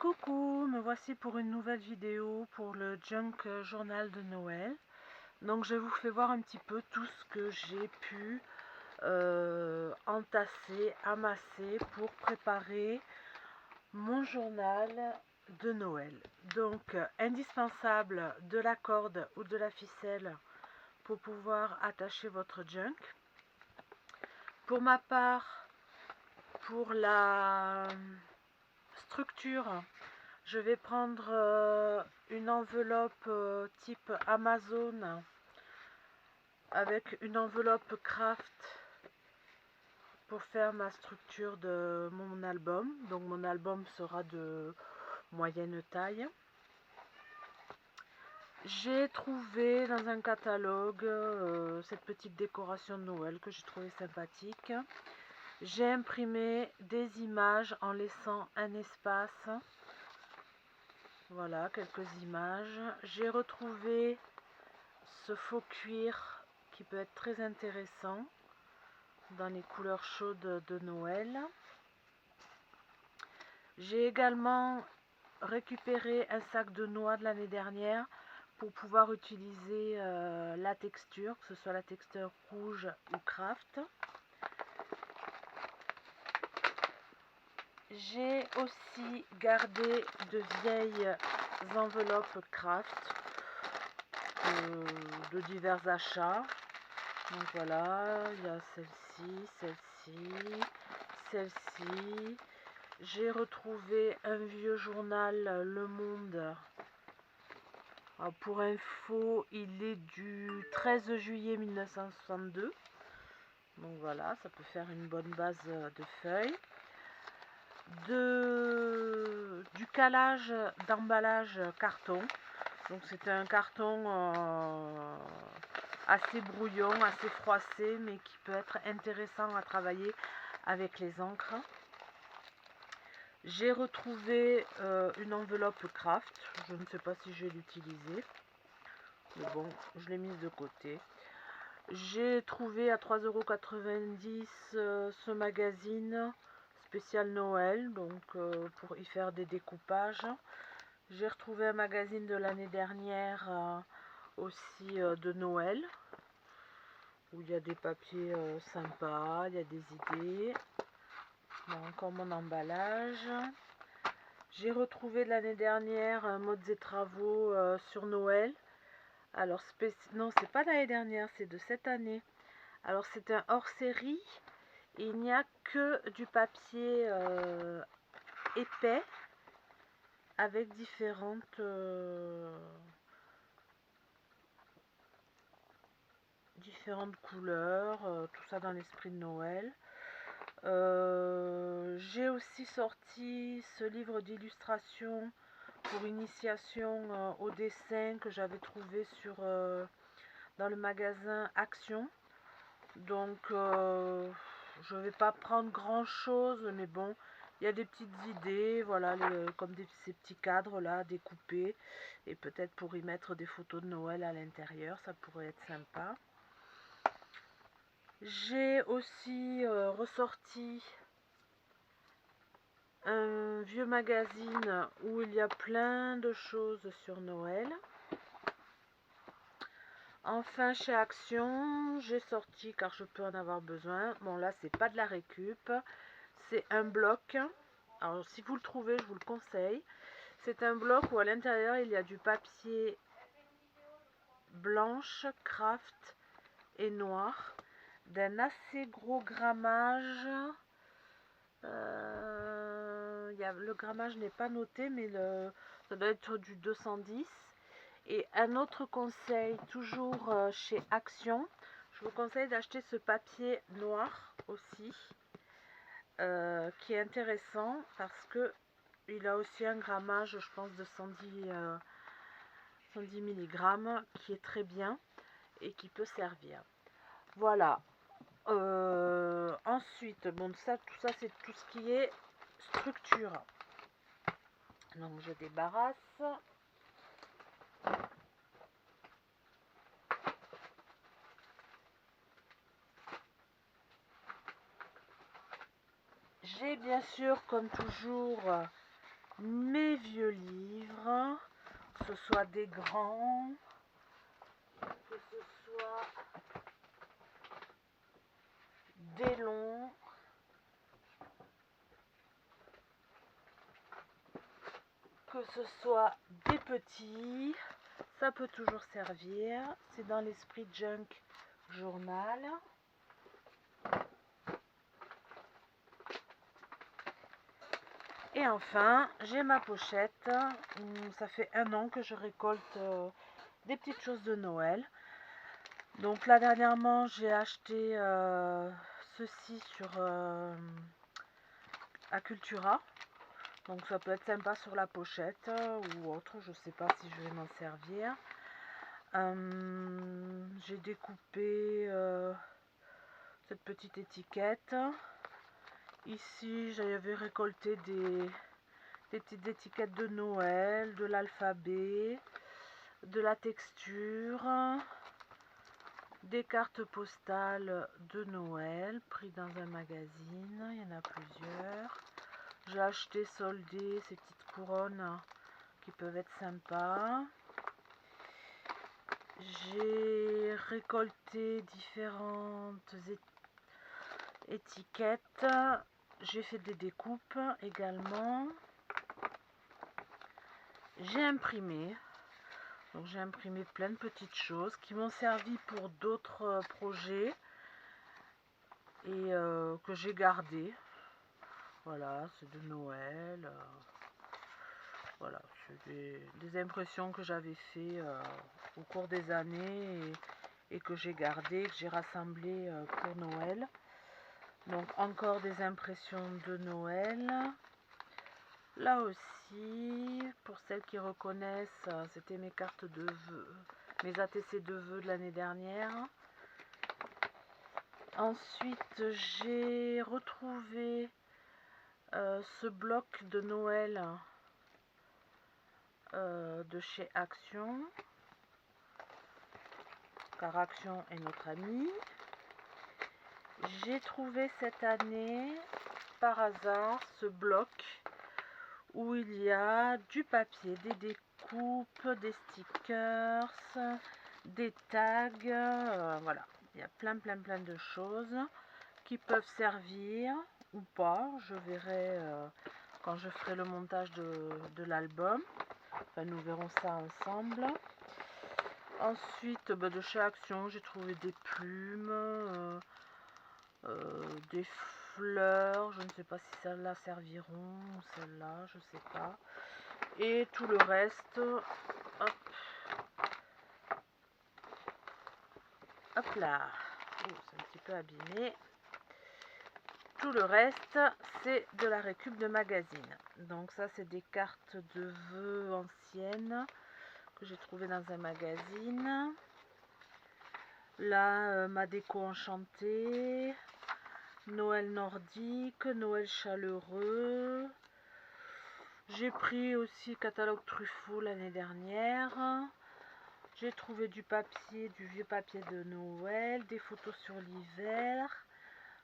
Coucou, me voici pour une nouvelle vidéo pour le Junk Journal de Noël. Donc je vous fais voir un petit peu tout ce que j'ai pu entasser, amasser pour préparer mon journal de Noël. Donc indispensable de la corde ou de la ficelle pour pouvoir attacher votre junk. Pour ma part, pour la structure, je vais prendre une enveloppe type Amazon avec une enveloppe craft pour faire ma structure de mon album. Donc mon album sera de moyenne taille. J'ai trouvé dans un catalogue cette petite décoration de Noël que j'ai trouvé sympathique. J'ai imprimé des images en laissant un espace. Voilà, quelques images. J'ai retrouvé ce faux cuir qui peut être très intéressant dans les couleurs chaudes de Noël. J'ai également récupéré un sac de noix de l'année dernière pour pouvoir utiliser la texture, que ce soit la texture rouge ou craft. J'ai aussi gardé de vieilles enveloppes craft de divers achats. Donc voilà, il y a celle-ci, celle-ci, celle-ci. J'ai retrouvé un vieux journal Le Monde. Alors pour info, il est du 13 juillet 1962. Donc voilà, ça peut faire une bonne base de feuilles. Du calage d'emballage carton. Donc c'est un carton assez brouillon, assez froissé, mais qui peut être intéressant à travailler avec les encres. J'ai retrouvé une enveloppe craft. Je ne sais pas si je vais l'utiliser, mais bon, je l'ai mise de côté. J'ai trouvé à 3,90 € ce magazine spécial Noël, donc pour y faire des découpages. J'ai retrouvé un magazine de l'année dernière aussi de Noël, où il y a des papiers sympas, il y a des idées. Bon, encore mon emballage. J'ai retrouvé de l'année dernière Modes et Travaux sur Noël. Alors, non, c'est pas l'année dernière, c'est de cette année. Alors, c'est un hors-série. Et il n'y a que du papier épais avec différentes couleurs, tout ça dans l'esprit de Noël. J'ai aussi sorti ce livre d'illustration pour initiation au dessin que j'avais trouvé dans le magasin Action. Donc je vais pas prendre grand chose, mais bon, il y a des petites idées, voilà, comme ces petits cadres là découpés, et peut-être pour y mettre des photos de Noël à l'intérieur, ça pourrait être sympa. J'ai aussi ressorti un vieux magazine où il y a plein de choses sur Noël. Enfin, chez Action, j'ai sorti, car je peux en avoir besoin, bon là c'est pas de la récup, c'est un bloc. Alors si vous le trouvez, je vous le conseille. C'est un bloc où à l'intérieur il y a du papier blanche, craft et noir, d'un assez gros grammage. Le grammage n'est pas noté, mais ça doit être du 210. Et un autre conseil, toujours chez Action, je vous conseille d'acheter ce papier noir aussi, qui est intéressant parce que il a aussi un grammage, je pense, de 110 mg, qui est très bien et qui peut servir. Voilà. Ensuite, bon, tout ça c'est tout ce qui est structure. Donc je débarrasse. J'ai bien sûr, comme toujours, mes vieux livres, que ce soit des grands, que ce soit des longs, que ce soit des petits, ça peut toujours servir. C'est dans l'esprit junk journal. Et enfin, j'ai ma pochette. Ça fait 1 an que je récolte des petites choses de Noël. Donc là, dernièrement, j'ai acheté ceci sur Acultura. Donc ça peut être sympa sur la pochette ou autre. Je sais pas si je vais m'en servir. J'ai découpé cette petite étiquette. Ici, j'avais récolté des petites étiquettes de Noël, de l'alphabet, de la texture, des cartes postales de Noël prises dans un magazine. Il y en a plusieurs. J'ai acheté soldé ces petites couronnes qui peuvent être sympas. J'ai récolté différentes étiquettes. J'ai fait des découpes également. J'ai imprimé. Donc j'ai imprimé plein de petites choses qui m'ont servi pour d'autres projets et que j'ai gardé. Voilà, c'est de Noël. Voilà, c'est des impressions que j'avais fait au cours des années et que j'ai gardé, que j'ai rassemblé pour Noël. Donc encore des impressions de Noël. Là aussi, pour celles qui reconnaissent, c'était mes cartes de vœux, mes ATC de vœux de l'année dernière. Ensuite, j'ai retrouvé ce bloc de Noël de chez Action, car Action est notre ami. J'ai trouvé cette année, par hasard, ce bloc où il y a du papier, des découpes, des stickers, des tags, voilà. Il y a plein de choses qui peuvent servir ou pas. Je verrai quand je ferai le montage de l'album. Enfin, nous verrons ça ensemble. Ensuite, de chez Action, j'ai trouvé des plumes, des fleurs. Je ne sais pas si celles-là serviront ou celles-là, je sais pas. Et tout le reste, hop, hop là. Oh, c'est un petit peu abîmé. Tout le reste, c'est de la récup de magazine. Donc ça, c'est des cartes de vœux anciennes que j'ai trouvées dans un magazine. Là, ma déco enchantée, Noël nordique, Noël chaleureux. J'ai pris aussi catalogue Truffaut l'année dernière. J'ai trouvé du papier, du vieux papier de Noël, des photos sur l'hiver.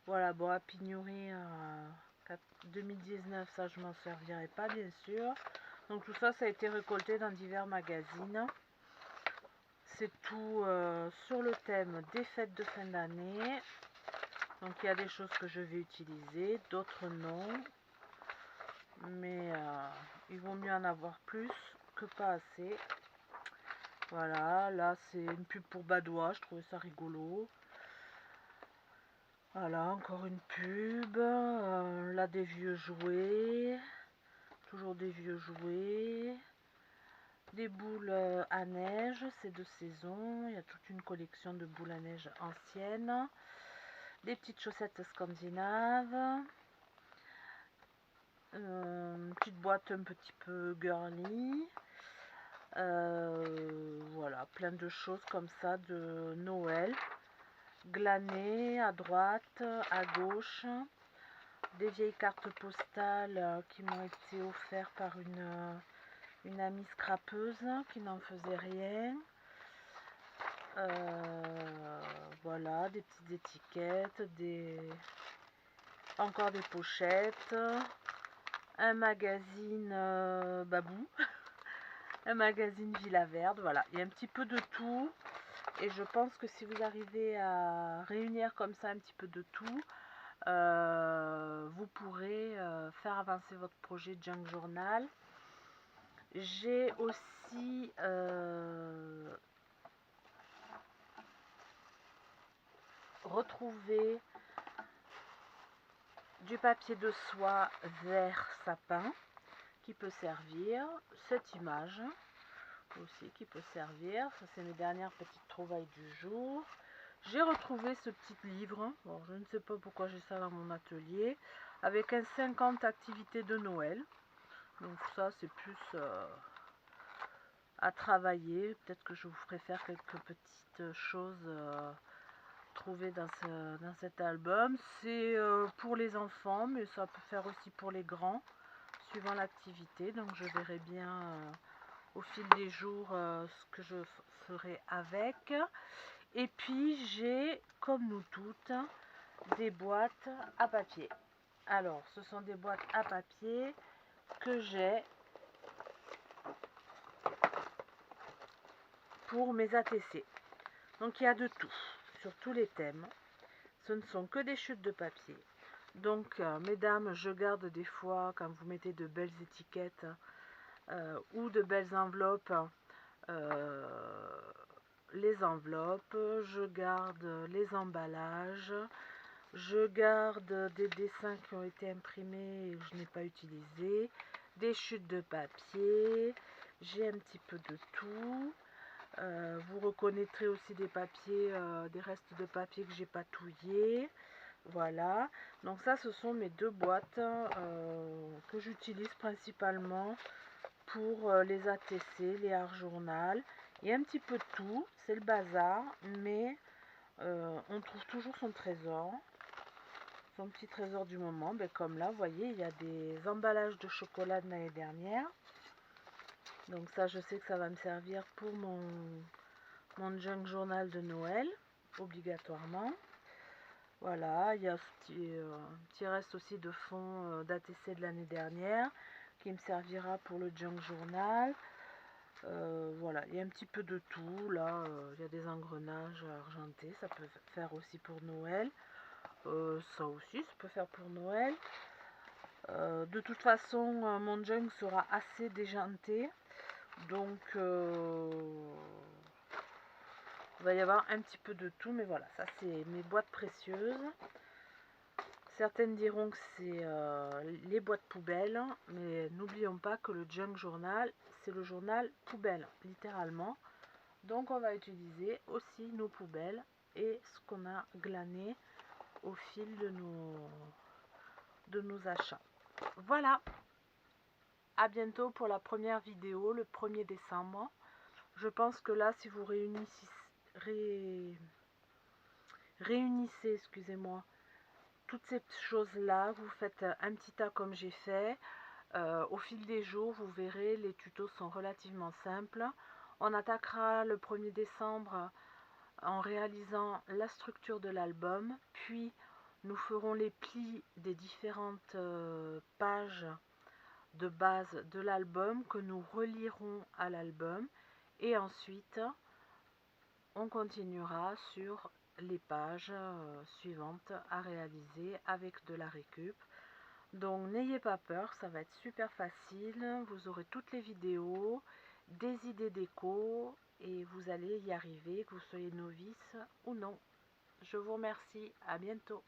Voilà, bon, à Pignouri 2019, ça je m'en servirai pas bien sûr. Donc tout ça, ça a été récolté dans divers magazines. C'est tout sur le thème des fêtes de fin d'année. Donc il y a des choses que je vais utiliser, d'autres non. Mais il vaut mieux en avoir plus que pas assez. Voilà, là c'est une pub pour Badois, je trouvais ça rigolo. Voilà, encore une pub. Là des vieux jouets. Toujours des vieux jouets. Des boules à neige, c'est de saison. Il y a toute une collection de boules à neige anciennes. Des petites chaussettes scandinaves. Une petite boîte un petit peu girly. Voilà, plein de choses comme ça de Noël. Glanées à droite, à gauche. Des vieilles cartes postales qui m'ont été offertes par une amie scrapeuse qui n'en faisait rien. Voilà, des petites étiquettes, encore des pochettes, un magazine Babou, un magazine Villa Verde. Voilà, il y a un petit peu de tout. Et je pense que si vous arrivez à réunir comme ça un petit peu de tout, vous pourrez faire avancer votre projet Junk Journal. J'ai aussi retrouvé du papier de soie vert sapin qui peut servir, cette image aussi qui peut servir. Ça, c'est mes dernières petites trouvailles du jour. J'ai retrouvé ce petit livre, bon, je ne sais pas pourquoi j'ai ça dans mon atelier, avec un 50 activités de Noël. Donc ça, c'est plus à travailler. Peut-être que je vous ferai faire quelques petites choses trouvées dans cet album. C'est pour les enfants, mais ça peut faire aussi pour les grands, suivant l'activité. Donc je verrai bien au fil des jours ce que je ferai avec. Et puis j'ai, comme nous toutes, des boîtes à papier. Alors ce sont des boîtes à papier que j'ai pour mes ATC. Donc il y a de tout, sur tous les thèmes. Ce ne sont que des chutes de papier. Donc mesdames, je garde des fois, quand vous mettez de belles étiquettes ou de belles enveloppes, les enveloppes, je garde les emballages, je garde des dessins qui ont été imprimés et que je n'ai pas utilisés, des chutes de papier, j'ai un petit peu de tout. Vous reconnaîtrez aussi des papiers, des restes de papier que j'ai patouillés. Voilà, donc ça ce sont mes deux boîtes que j'utilise principalement pour les ATC, les art journal. Il y a un petit peu de tout, c'est le bazar, mais on trouve toujours son trésor, son petit trésor du moment. Ben, comme là, vous voyez, il y a des emballages de chocolat de l'année dernière. Donc ça, je sais que ça va me servir pour mon junk journal de Noël, obligatoirement. Voilà, il y a ce petit reste aussi de fond d'ATC de l'année dernière qui me servira pour le junk journal. Voilà, il y a un petit peu de tout. Là, il y a des engrenages argentés, ça peut faire aussi pour Noël. Ça aussi, ça peut faire pour Noël. De toute façon, mon junk sera assez déjanté. Donc, il va y avoir un petit peu de tout. Mais voilà, ça c'est mes boîtes précieuses. Certaines diront que c'est les boîtes poubelles, mais n'oublions pas que le junk journal, c'est le journal poubelle, littéralement. Donc on va utiliser aussi nos poubelles et ce qu'on a glané au fil de nos achats. Voilà, à bientôt pour la première vidéo, le 1er décembre. Je pense que là, si vous réunissez, excusez-moi, toutes ces choses-là, vous faites un petit tas comme j'ai fait. Au fil des jours, vous verrez, les tutos sont relativement simples. On attaquera le 1er décembre en réalisant la structure de l'album, puis nous ferons les plis des différentes pages de base de l'album que nous relierons à l'album, et ensuite on continuera sur les pages suivantes à réaliser avec de la récup. Donc n'ayez pas peur, ça va être super facile, vous aurez toutes les vidéos, des idées déco et vous allez y arriver, que vous soyez novice ou non. Je vous remercie, à bientôt.